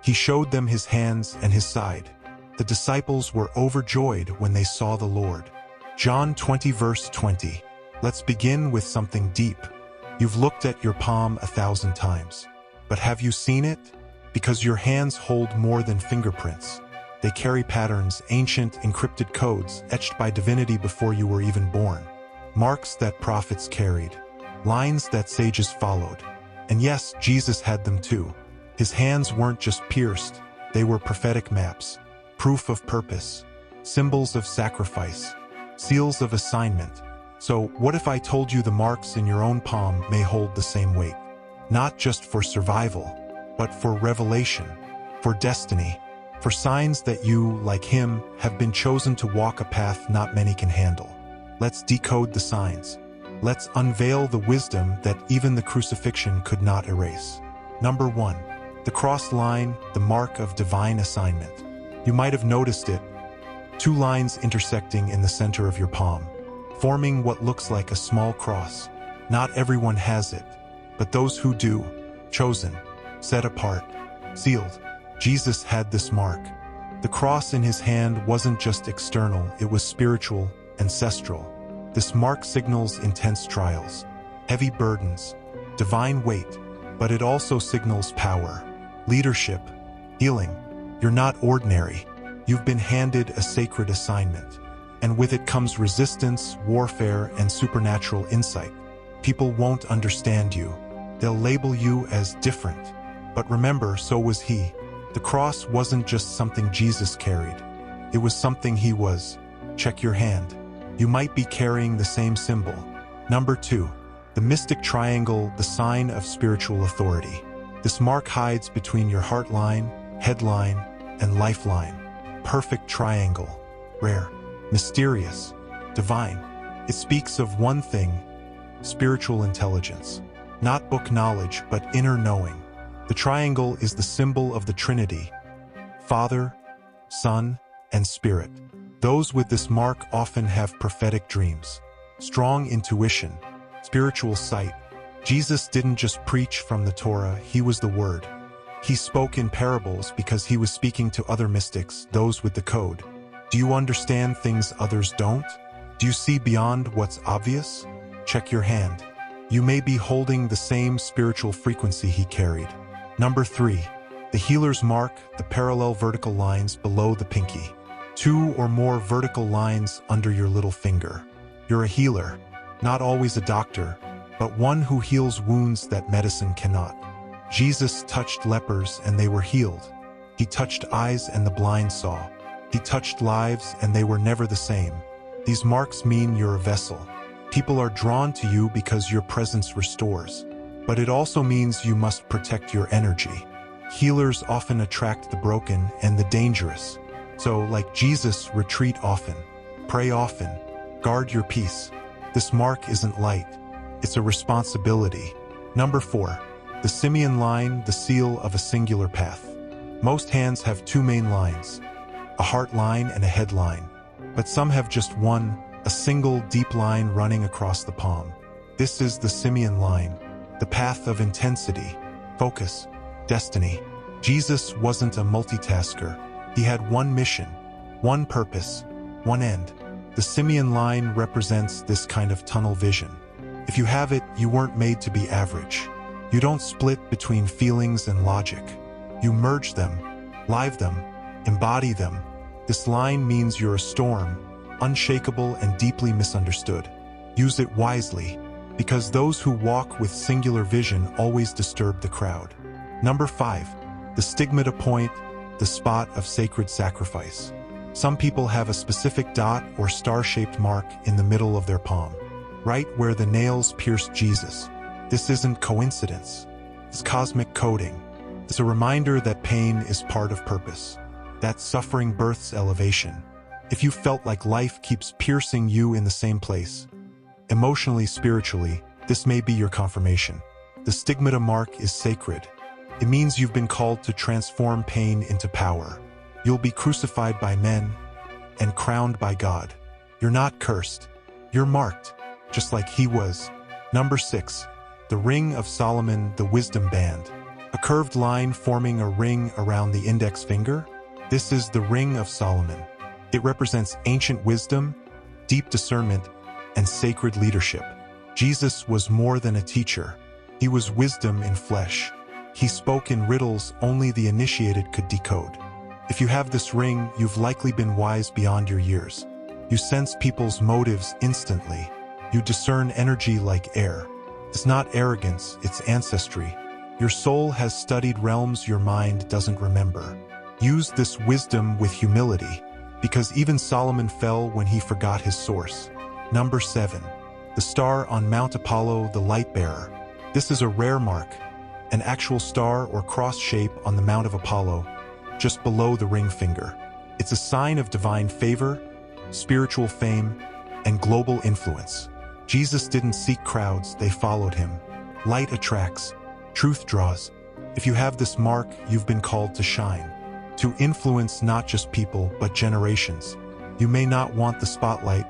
He showed them his hands and his side. The disciples were overjoyed when they saw the Lord. John 20 verse 20. Let's begin with something deep. You've looked at your palm 1,000 times. But have you seen it? Because your hands hold more than fingerprints. They carry patterns, ancient, encrypted codes, etched by divinity before you were even born. Marks that prophets carried. Lines that sages followed. And yes, Jesus had them too. His hands weren't just pierced. They were prophetic maps. Proof of purpose. Symbols of sacrifice. Seals of assignment. So, what if I told you the marks in your own palm may hold the same weight? Not just for survival, but for revelation, for destiny, for signs that you, like him, have been chosen to walk a path not many can handle. Let's decode the signs. Let's unveil the wisdom that even the crucifixion could not erase. Number 1. The cross line, the mark of divine assignment. You might have noticed it. 2 lines intersecting in the center of your palm, forming what looks like a small cross. Not everyone has it, but those who do, chosen, set apart, sealed. Jesus had this mark. The cross in his hand wasn't just external, it was spiritual, ancestral. This mark signals intense trials, heavy burdens, divine weight, but it also signals power, leadership, healing. You're not ordinary. You've been handed a sacred assignment. And with it comes resistance, warfare, and supernatural insight. People won't understand you. They'll label you as different. But remember, so was he. The cross wasn't just something Jesus carried. It was something he was. Check your hand. You might be carrying the same symbol. Number 2. The mystic triangle, the sign of spiritual authority. This mark hides between your heart line, head line, and lifeline. Perfect triangle. Rare, mysterious, divine. It speaks of one thing: spiritual intelligence. Not book knowledge, but inner knowing. The triangle is the symbol of the Trinity: Father, Son, and Spirit. Those with this mark often have prophetic dreams, strong intuition, spiritual sight. Jesus didn't just preach from the Torah, he was the Word. He spoke in parables because he was speaking to other mystics, those with the code. Do you understand things others don't? Do you see beyond what's obvious? Check your hand. You may be holding the same spiritual frequency he carried. Number 3. The healer's mark, the parallel vertical lines below the pinky. 2 or more vertical lines under your little finger. You're a healer, not always a doctor, but one who heals wounds that medicine cannot. Jesus touched lepers and they were healed. He touched eyes and the blind saw. He touched lives and they were never the same. These marks mean you're a vessel. People are drawn to you because your presence restores. But it also means you must protect your energy. Healers often attract the broken and the dangerous. So, like Jesus, retreat often. Pray often. Guard your peace. This mark isn't light. It's a responsibility. Number 4. The Simeon line, the seal of a singular path. Most hands have 2 main lines, a heart line and a head line. But some have just one, a single deep line running across the palm. This is the Simeon line, the path of intensity, focus, destiny. Jesus wasn't a multitasker. He had one mission, one purpose, one end. The Simeon line represents this kind of tunnel vision. If you have it, you weren't made to be average. You don't split between feelings and logic. You merge them, live them, embody them. This line means you're a storm, unshakable and deeply misunderstood. Use it wisely, because those who walk with singular vision always disturb the crowd. Number 5. The stigmata point, the spot of sacred sacrifice. Some people have a specific dot or star-shaped mark in the middle of their palm, right where the nails pierced Jesus. This isn't coincidence. It's cosmic coding. It's a reminder that pain is part of purpose, that suffering births elevation. If you felt like life keeps piercing you in the same place, emotionally, spiritually, this may be your confirmation. The stigmata mark is sacred. It means you've been called to transform pain into power. You'll be crucified by men and crowned by God. You're not cursed. You're marked, just like he was. Number 6. The Ring of Solomon, the Wisdom Band. A curved line forming a ring around the index finger? This is the Ring of Solomon. It represents ancient wisdom, deep discernment, and sacred leadership. Jesus was more than a teacher. He was wisdom in flesh. He spoke in riddles only the initiated could decode. If you have this ring, you've likely been wise beyond your years. You sense people's motives instantly. You discern energy like air. It's not arrogance, it's ancestry. Your soul has studied realms your mind doesn't remember. Use this wisdom with humility, because even Solomon fell when he forgot his source. Number 7. The star on Mount Apollo, the light bearer. This is a rare mark, an actual star or cross shape on the Mount of Apollo, just below the ring finger. It's a sign of divine favor, spiritual fame, and global influence. Jesus didn't seek crowds, they followed him. Light attracts, truth draws. If you have this mark, you've been called to shine, to influence not just people, but generations. You may not want the spotlight,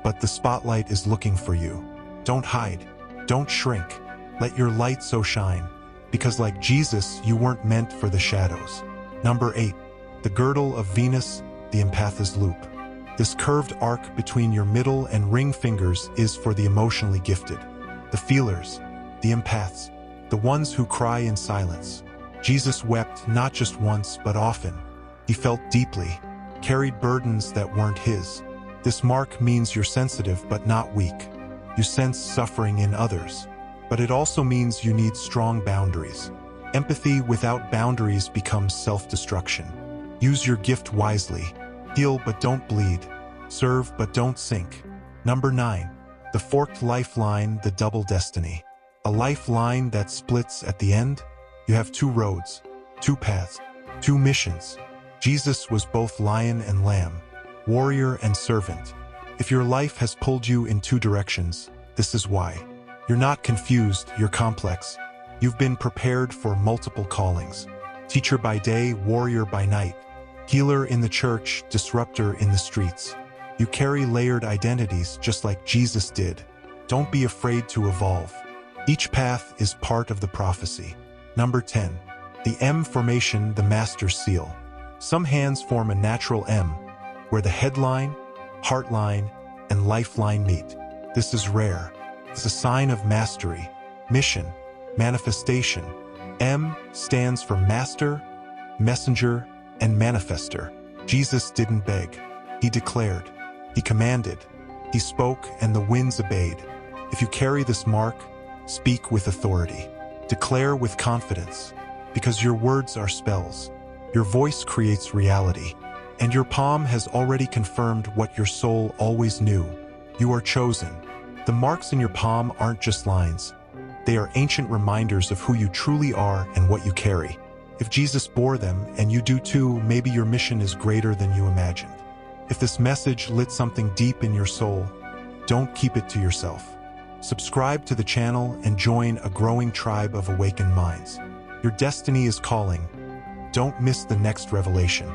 but the spotlight is looking for you. Don't hide, don't shrink. Let your light so shine, because like Jesus, you weren't meant for the shadows. Number 8. The girdle of Venus, the empath's loop. This curved arc between your middle and ring fingers is for the emotionally gifted, the feelers, the empaths, the ones who cry in silence. Jesus wept not just once, but often. He felt deeply, carried burdens that weren't his. This mark means you're sensitive but not weak. You sense suffering in others. But it also means you need strong boundaries. Empathy without boundaries becomes self-destruction. Use your gift wisely. Heal but don't bleed. Serve but don't sink. Number 9. The forked lifeline, the double destiny. A lifeline that splits at the end. You have two roads, two paths, two missions. Jesus was both lion and lamb, warrior and servant. If your life has pulled you in two directions, this is why. You're not confused, you're complex. You've been prepared for multiple callings. Teacher by day, warrior by night. Healer in the church, disruptor in the streets. You carry layered identities just like Jesus did. Don't be afraid to evolve. Each path is part of the prophecy. Number 10. The M formation, the master's seal. Some hands form a natural M, where the headline, heartline, and lifeline meet. This is rare. It's a sign of mastery, mission, manifestation. M stands for master, messenger, and manifester. Jesus didn't beg. He declared. He commanded. He spoke, and the winds obeyed. If you carry this mark, speak with authority. Declare with confidence, because your words are spells. Your voice creates reality, and your palm has already confirmed what your soul always knew. You are chosen. The marks in your palm aren't just lines. They are ancient reminders of who you truly are and what you carry. If Jesus bore them, and you do too, maybe your mission is greater than you imagined. If this message lit something deep in your soul, don't keep it to yourself. Subscribe to the channel and join a growing tribe of awakened minds. Your destiny is calling. Don't miss the next revelation.